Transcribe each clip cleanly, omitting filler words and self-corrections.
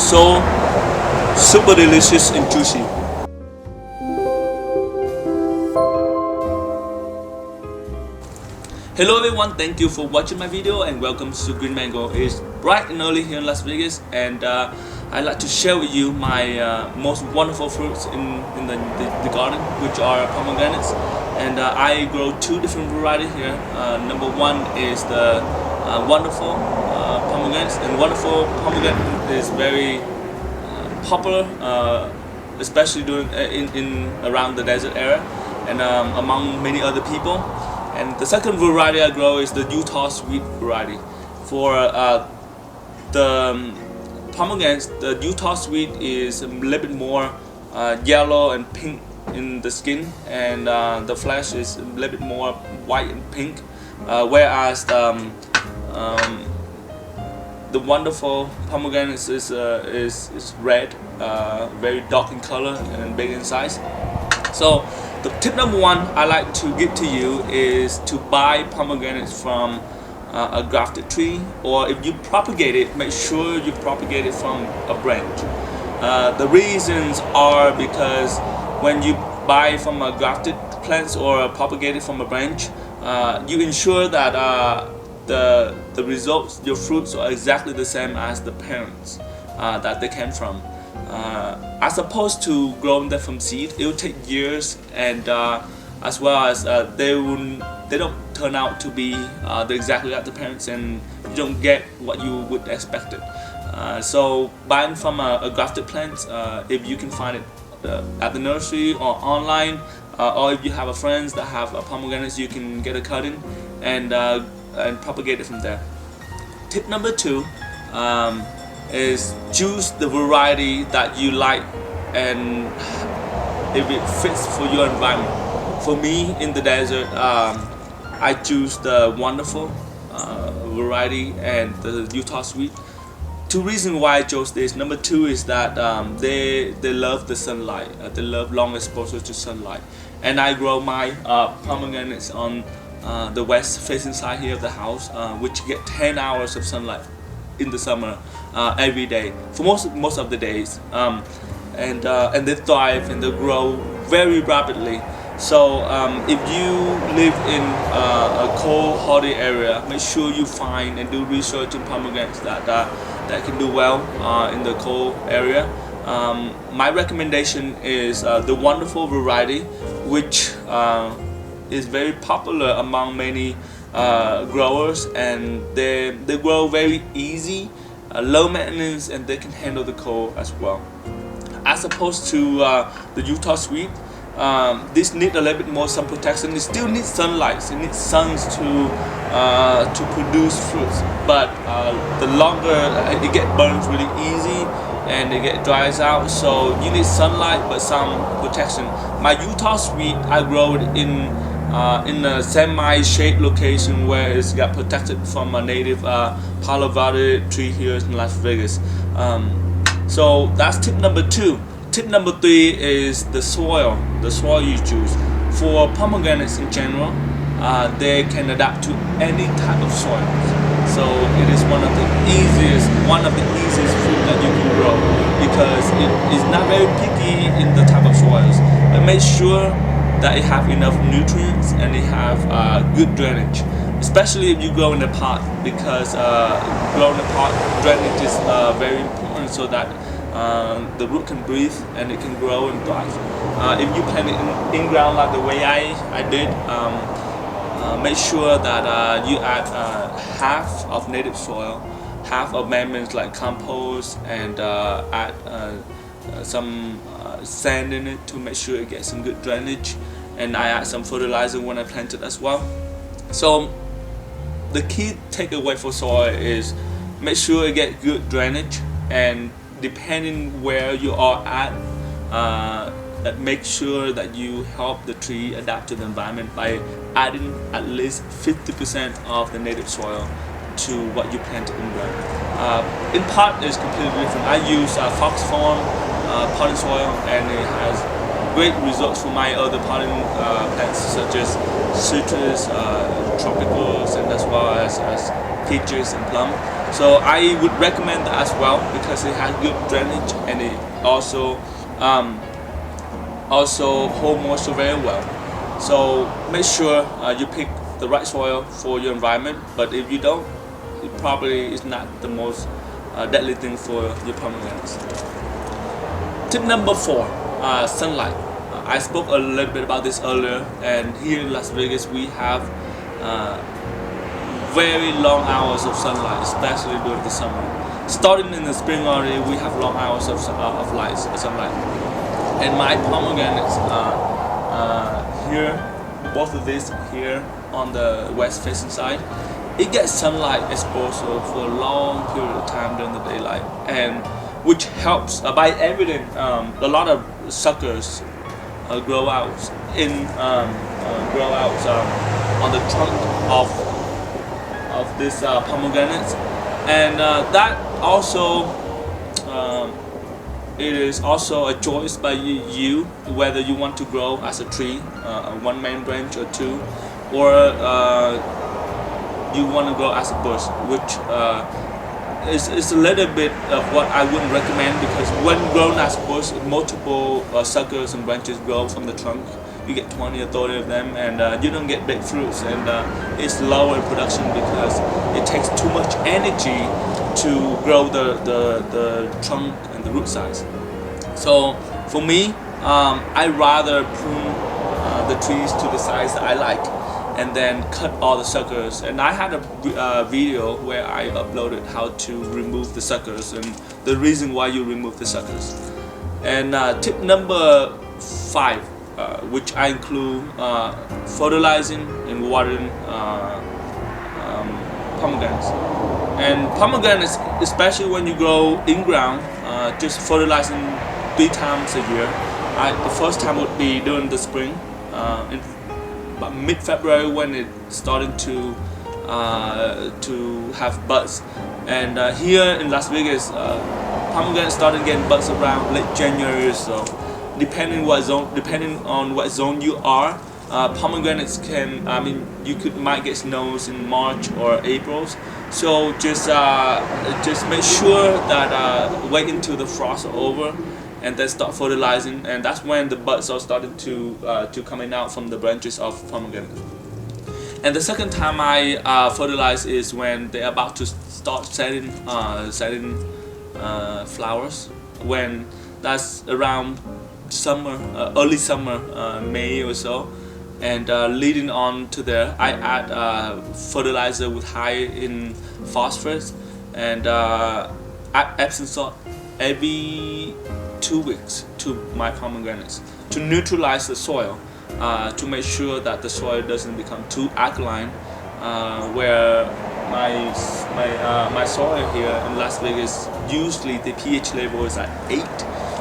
so super delicious and juicy. Hello everyone, thank you for watching my video and welcome to Green Mango. It's bright and early here in Las Vegas, and I'd like to share with you my most wonderful fruits in the garden, which are pomegranates. And I grow two different varieties here. Number one is the wonderful pomegranates, and wonderful pomegranate is very popular, especially in around the desert area and among many other people. And the second variety I grow is the Utah sweet variety. For the pomegranates, the Utah sweet is a little bit more yellow and pink in the skin, and the flesh is a little bit more white and pink, whereas the wonderful pomegranates is red, very dark in color and big in size. So the tip number one I like to give to you is to buy pomegranates from a grafted tree, or if you propagate it, make sure you propagate it from a branch. The reasons are because when you buy from a grafted plants or propagate it from a branch, you ensure that the results, your fruits, are exactly the same as the parents that they came from. As opposed to growing them from seed, it will take years, and as well as they don't turn out to be exactly like the parents, and you don't get what you would expect it. So buying from a grafted plant, if you can find it at the nursery or online, or if you have a friends that have pomegranates, you can get a cutting and propagate it from there. Tip number two is choose the variety that you like, and if it fits for your environment. For me in the desert, I choose the wonderful variety and the Utah sweet. Two reasons why I chose this. Number two is that they love the sunlight. They love long exposure to sunlight, and I grow my pomegranates on the west facing side here of the house, which get 10 hours of sunlight in the summer every day for most of the days, and they thrive and they grow very rapidly. So if you live in a cold, hardy area, make sure you find and do research in pomegranates that can do well in the cold area. My recommendation is the wonderful variety, which is very popular among many growers, and they grow very easy, low maintenance, and they can handle the cold as well. As opposed to the Utah sweet, this needs a little bit more sun protection. It still needs sunlight. It needs suns to produce fruits, but the longer it gets burned really easy and it get dries out. So you need sunlight but some protection. My Utah sweet, I grow it in a semi-shade location where it's got protected from a native Palo Verde tree here in Las Vegas. So that's tip number two. Tip number three is the soil you choose. For pomegranates in general, they can adapt to any type of soil. So it is one of the easiest fruit that you can grow, because it is not very picky in the type of soils. But make sure that it have enough nutrients and it have good drainage, especially if you grow in a pot, because growing in a pot, drainage is very important, so that the root can breathe and it can grow and thrive. If you plant it in ground like the way I did, make sure that you add half of native soil, half of amendments like compost, and add some sand in it to make sure it gets some good drainage, and I add some fertilizer when I plant it as well. So the key takeaway for soil is make sure it gets good drainage, and depending where you are at, make sure that you help the tree adapt to the environment by adding at least 50% of the native soil to what you plant in ground. In pot is completely different. I use fox farm potting soil, and it has great results for my other potting plants such as citrus, tropicals, and as well as peaches and plum. So I would recommend that as well because it has good drainage and it also hold moisture very well. So make sure you pick the right soil for your environment. But if you don't, it probably is not the most deadly thing for your pomegranates. Tip number 4, sunlight. I spoke a little bit about this earlier, and here in Las Vegas we have very long hours of sunlight, especially during the summer. Starting in the spring already, we have long hours of sunlight. And my pomegranates here, both of these here on the west facing side, it gets sunlight exposure for a long period of time during the daylight, and which helps by evident a lot of suckers grow out on the trunk of this pomegranates, and that also it is also a choice by you whether you want to grow as a tree, one main branch or two, or you want to grow as a bush, which is a little bit of what I wouldn't recommend, because when grown as a bush, multiple suckers and branches grow from the trunk. You get 20 or 30 of them, and you don't get big fruits, and it's lower in production because it takes too much energy to grow the trunk and the root size. So for me, I rather prune the trees to the size that I like, and then cut all the suckers. And I had a video where I uploaded how to remove the suckers and the reason why you remove the suckers. And tip number 5, which I include fertilizing and watering pomegranates. And pomegranates, especially when you grow in ground, just fertilizing 3 times a year. The first time would be during the spring, in about mid-February, when it's starting to have buds. And here in Las Vegas, pomegranates started getting buds around late January or so. Depending on what zone you are, pomegranates can, you might get snows in March or April. So just make sure that wait until the frost are over, and then start fertilizing, and that's when the buds are starting to coming out from the branches of pomegranate. And the second time I fertilize is when they're about to start setting flowers. When that's around summer, early summer, May or so, and leading on to there, I add fertilizer with high in phosphorus and add Epsom salt every 2 weeks to my pomegranates to neutralize the soil, to make sure that the soil doesn't become too alkaline, where my soil here in Las Vegas, usually the pH level is at 8.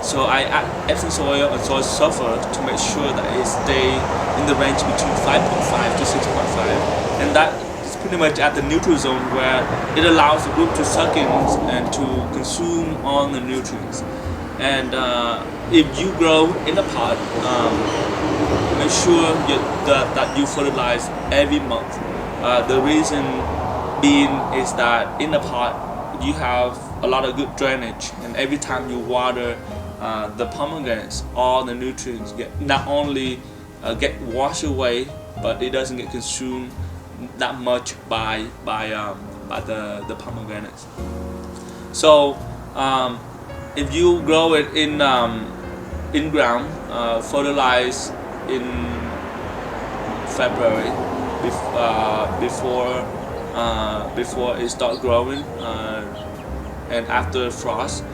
So I add Epsom soil and soil sulfur to make sure that it stay in the range between 5.5 to 6.5, and that is pretty much at the neutral zone, where it allows the root to suck in and to consume all the nutrients. And if you grow in a pot, make sure that you fertilize every month. The reason being is that in a pot you have a lot of good drainage, and every time you water the pomegranates, all the nutrients not only get washed away, but it doesn't get consumed that much by the pomegranates. So if you grow it in ground, fertilize in February before it starts growing, and after frost.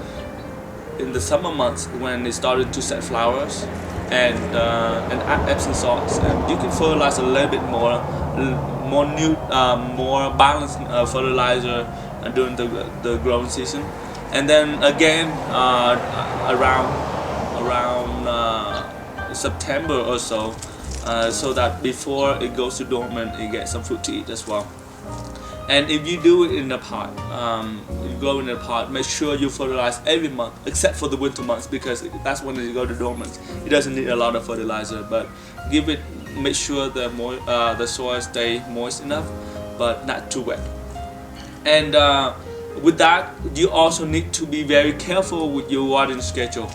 In the summer months, when it started to set flowers, and add Epsom salts, and you can fertilize a little bit more balanced fertilizer during the growing season, and then again around September or so, so that before it goes to dormant, it gets some fruit to eat as well. And if you do it in a pot, you grow in a pot, make sure you fertilize every month, except for the winter months, because that's when it go to dormant. It doesn't need a lot of fertilizer, but make sure the soil stay moist enough, but not too wet. And with that, you also need to be very careful with your watering schedule.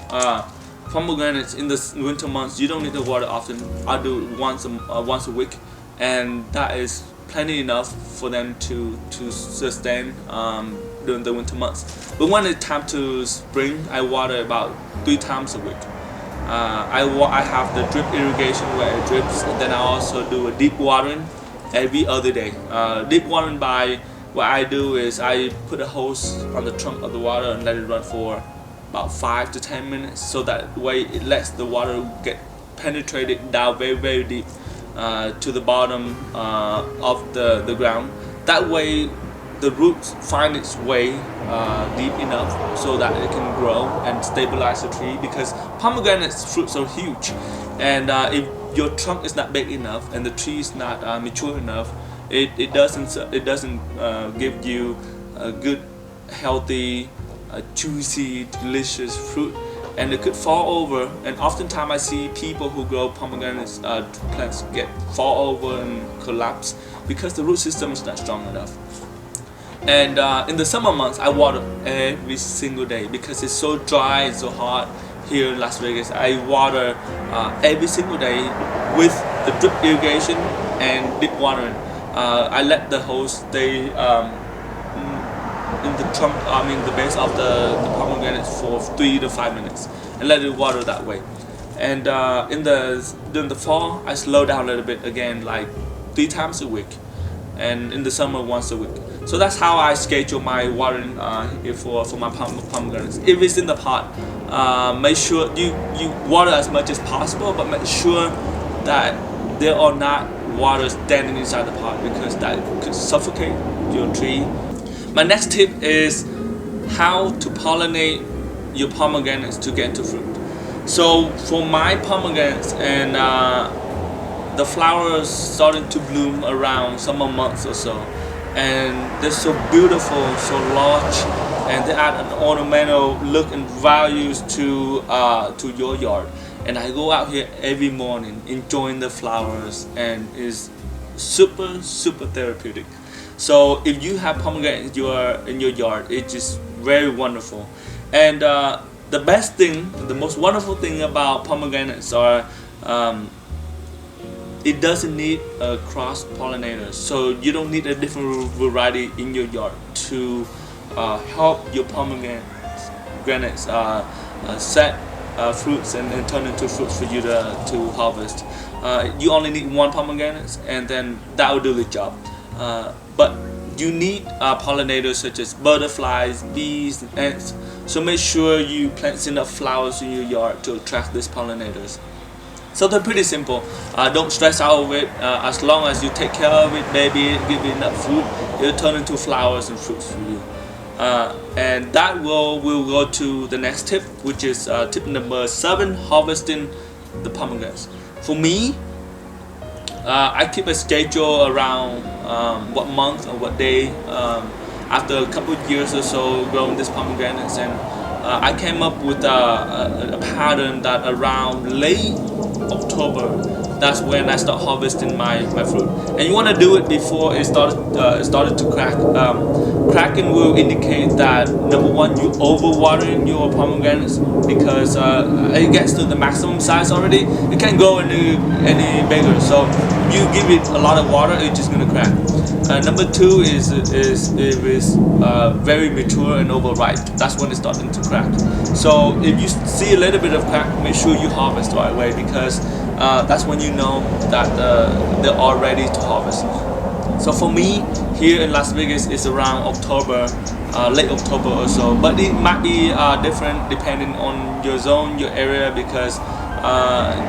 Pomegranates in the winter months, you don't need to water often. I do it once a week, and that is plenty enough for them to sustain during the winter months. But when it's time to spring, I water about 3 times a week. I have the drip irrigation where it drips, and then I also do a deep watering every other day. Deep watering, by what I do is I put a hose on the trunk of the water and let it run for about 5 to 10 minutes, so that way it lets the water get penetrated down very deep to the bottom of the ground. That way the roots find its way deep enough so that it can grow and stabilize the tree, because pomegranate fruits are huge, and if your trunk is not big enough and the tree is not mature enough, it doesn't give you a good, healthy, juicy, delicious fruit, and it could fall over. And oftentimes I see people who grow pomegranate plants fall over and collapse because the root system is not strong enough. And in the summer months, I water every single day because it's so dry and so hot here in Las Vegas. I water every single day with the drip irrigation and deep watering. I let the hose stay in the trunk, the base of the pomegranate for 3 to 5 minutes and let it water that way. And during the fall, I slow down a little bit again, like 3 times a week, and in the summer once a week. So that's how I schedule my watering for my pomegranates. If it's in the pot, make sure you water as much as possible, but make sure that there are not water standing inside the pot, because that could suffocate your tree. My next tip is how to pollinate your pomegranates to get to fruit. So for my pomegranates, and the flowers starting to bloom around summer months or so, and they're so beautiful, so large, and they add an ornamental look and values to your yard. And I go out here every morning enjoying the flowers, and is super therapeutic. So if you have pomegranate in your yard, it's just very wonderful. And the best thing, the most wonderful thing about pomegranates are it doesn't need a cross pollinator. So you don't need a different variety in your yard to help your pomegranates set fruits and turn into fruits for you to harvest. You only need 1 pomegranate, and then that will do the job. But you need pollinators such as butterflies, bees, and ants. So make sure you plant enough flowers in your yard to attract these pollinators. So they're pretty simple. Don't stress out over it. As long as you take care of it, maybe give it enough food, it'll turn into flowers and fruits for you. And that we'll go to the next tip, which is tip number 7: harvesting the pomegranates. For me, I keep a schedule around what month or what day after a couple of years or so growing these pomegranates, and I came up with a pattern that around late October, that's when I start harvesting my fruit. And you want to do it before it started to crack. Cracking will indicate that, number 1, you overwatering your pomegranates, because it gets to the maximum size already. It can't grow any bigger. So if you give it a lot of water, it's just gonna crack. Number 2 is if it's very mature and overripe. That's when it's starting to crack. So if you see a little bit of crack, make sure you harvest the right way, because that's when you know that they're all ready to harvest. So for me, here in Las Vegas, it's around October, late October or so. But it might be different depending on your zone, your area, because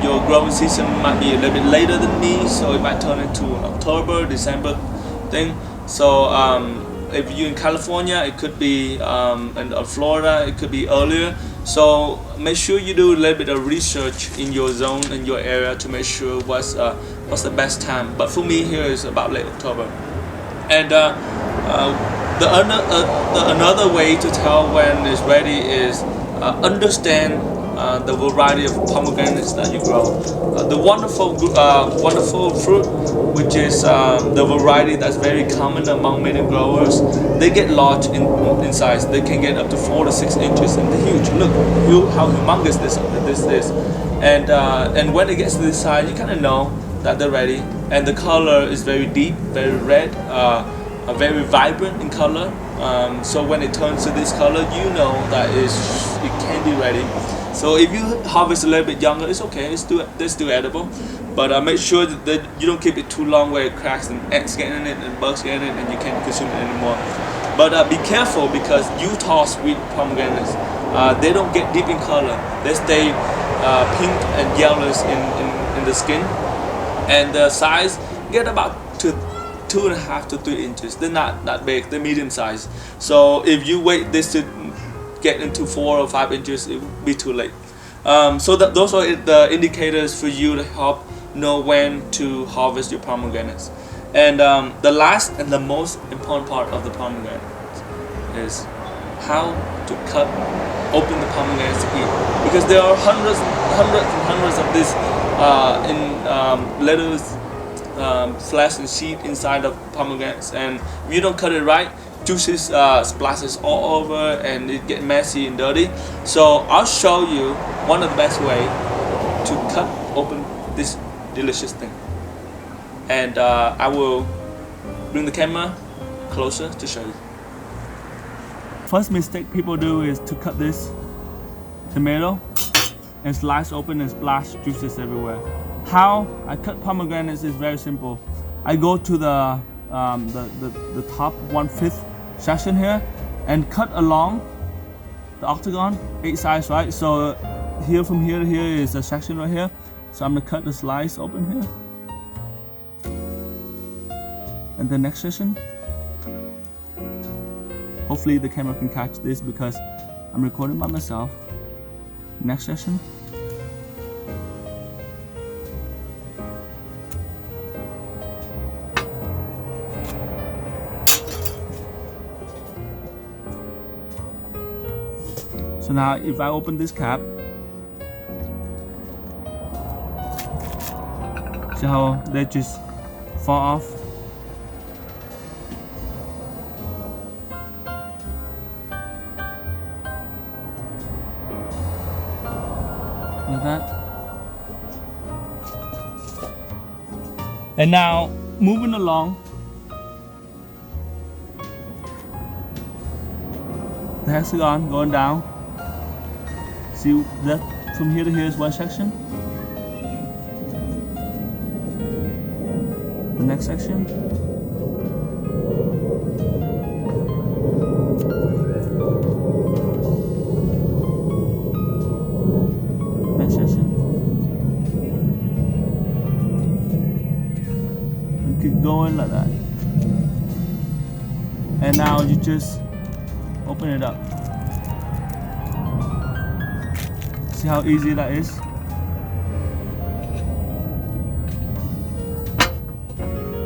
your growing season might be a little bit later than me. So it might turn into an October, December thing. So if you're in California, it could be, in Florida, it could be earlier. So make sure you do a little bit of research in your zone, in your area, to make sure what's the best time. But for me, here is about late October. And another way to tell when it's ready is understand the variety of pomegranates that you grow. The wonderful fruit, which is the variety that's very common among many growers, they get large in size. They can get up to 4 to 6 inches, and they're huge. Look how humongous this is. And when it gets to this size, you kind of know that they're ready. And the color is very deep, very red, very vibrant in color. So when it turns to this color, you know that it can be ready. So if you harvest a little bit younger, it's okay. They're still edible, but make sure that you don't keep it too long where it cracks and ants get in it and bugs get in it and you can't consume it anymore. But be careful, because Utah sweet pomegranates, they don't get deep in color. They stay pink and yellowish in the skin, and the size get about 2.5 to 3 inches. They're not that big. They're medium size. So if you wait this to get into 4 or 5 inches, it will be too late. So those are the indicators for you to help know when to harvest your pomegranates. And the last and the most important part of the pomegranate is how to cut open the pomegranates to eat, because there are hundreds of this little flesh and seed inside of pomegranates, and if you don't cut it right, juices splashes all over and it get messy and dirty. So I'll show you one of the best way to cut open this delicious thing, and I will bring the camera closer to show you. First mistake people do is to cut this tomato and slice open and splash juices everywhere. How I cut pomegranates is very simple. I go to the top 1/5 section here and cut along the octagon, 8 sides, right? So here, from here to here is a section right here. So I'm gonna cut the slice open here. And the next section. Hopefully the camera can catch this because I'm recording by myself. Next section. So now if I open this cap, see how they just fall off? Like that. And now moving along, the hexagon going down. See that from here to here is one section. The next section. Next section. And keep going like that. And now you just open it up. See how easy that is?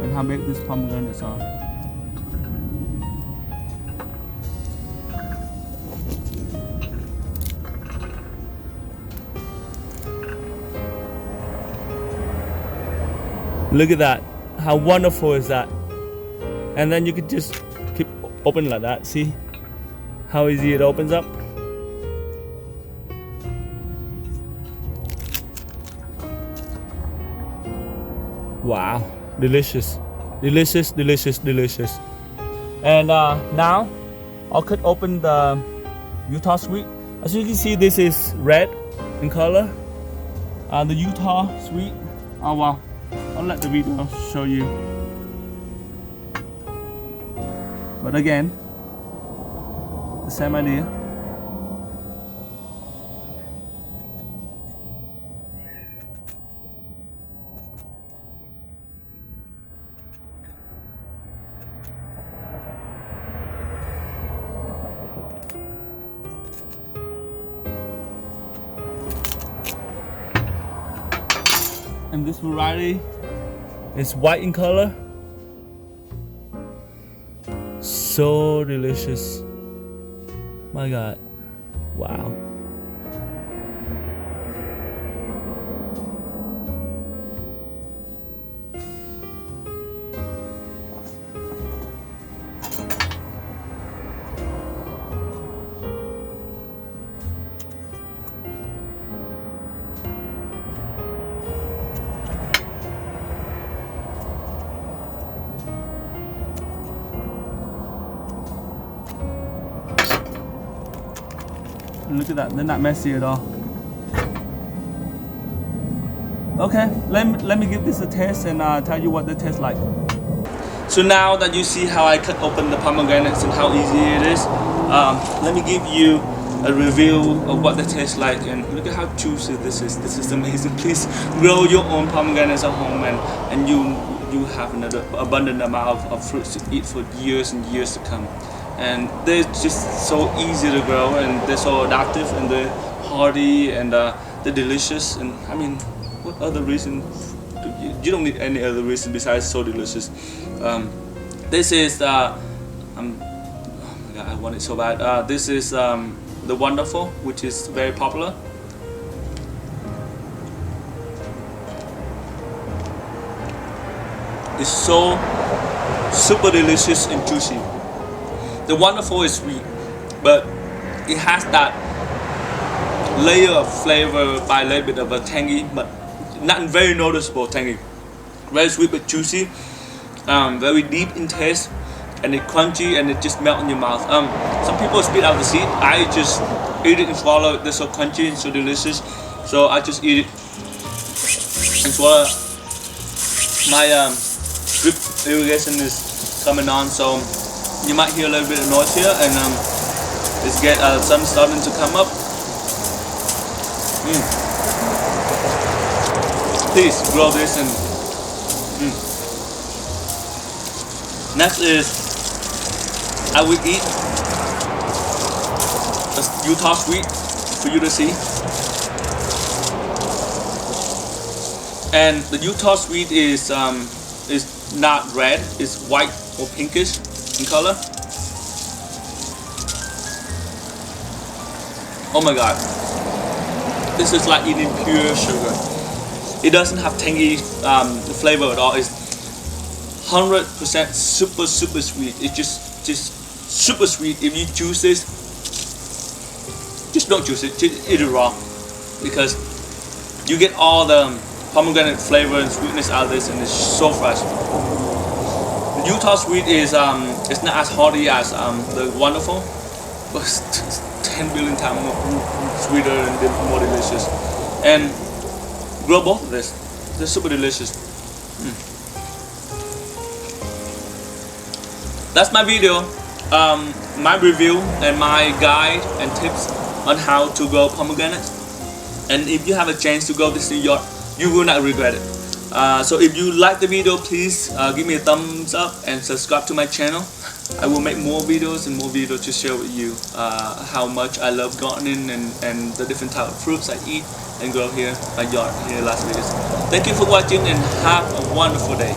And how big these pomegranates are. Look at that. How wonderful is that? And then you could just keep open like that. See how easy it opens up? Wow, delicious, delicious, delicious, delicious. And now I'll cut open the Utah sweet. As you can see, this is red in color. The Utah sweet. Oh wow, I'll let the video show you. But again, the same idea. And this variety is white in color. So delicious. My God. Wow. Look at that, they're not messy at all. Okay, let me give this a taste and tell you what they taste like. So now that you see how I cut open the pomegranates and how easy it is, let me give you a review of what they taste like. And look at how juicy this is. This is amazing. Please grow your own pomegranates at home, and you have an abundant amount of fruits to eat for years and years to come. And they're just so easy to grow, and they're so adaptive, and they're hardy, and they're delicious. And I mean, what other reason? You don't need any other reason besides so delicious. This is oh my god, I want it so bad. This is the Wonderful, which is very popular. It's so super delicious and juicy. The Wonderful is sweet, but it has that layer of flavor by a little bit of a tangy, but not very noticeable tangy. Very sweet but juicy, very deep in taste, and it's crunchy and it just melts in your mouth. Some people spit out the seed. I just eat it and swallow it. They're so crunchy and so delicious, so I just eat it and swallow. My drip irrigation is coming on, so you might hear a little bit of noise here, and it's sun starting to come up. Please grow this. And next is I will eat the Utah sweet for you to see. And the Utah sweet is not red, it's white or pinkish in color. Oh my god, this is like eating pure sugar. It doesn't have tangy flavor at all. It's 100% super sweet. It's just super sweet. If you juice this, just don't juice it. Just eat it raw, because you get all the pomegranate flavor and sweetness out of this, and it's so fresh. The Utah sweet is it's not as hearty as the Wonderful, but it's 10 billion times sweeter and more delicious. And grow both of this. They're super delicious. That's my video, my review and my guide and tips on how to grow pomegranates. And if you have a chance to grow this in your yard, you will not regret it. So if you like the video, please give me a thumbs up and subscribe to my channel. I will make more videos and more videos to share with you how much I love gardening and the different type of fruits I eat and grow here in my yard here in Las Vegas. Thank you for watching and have a wonderful day.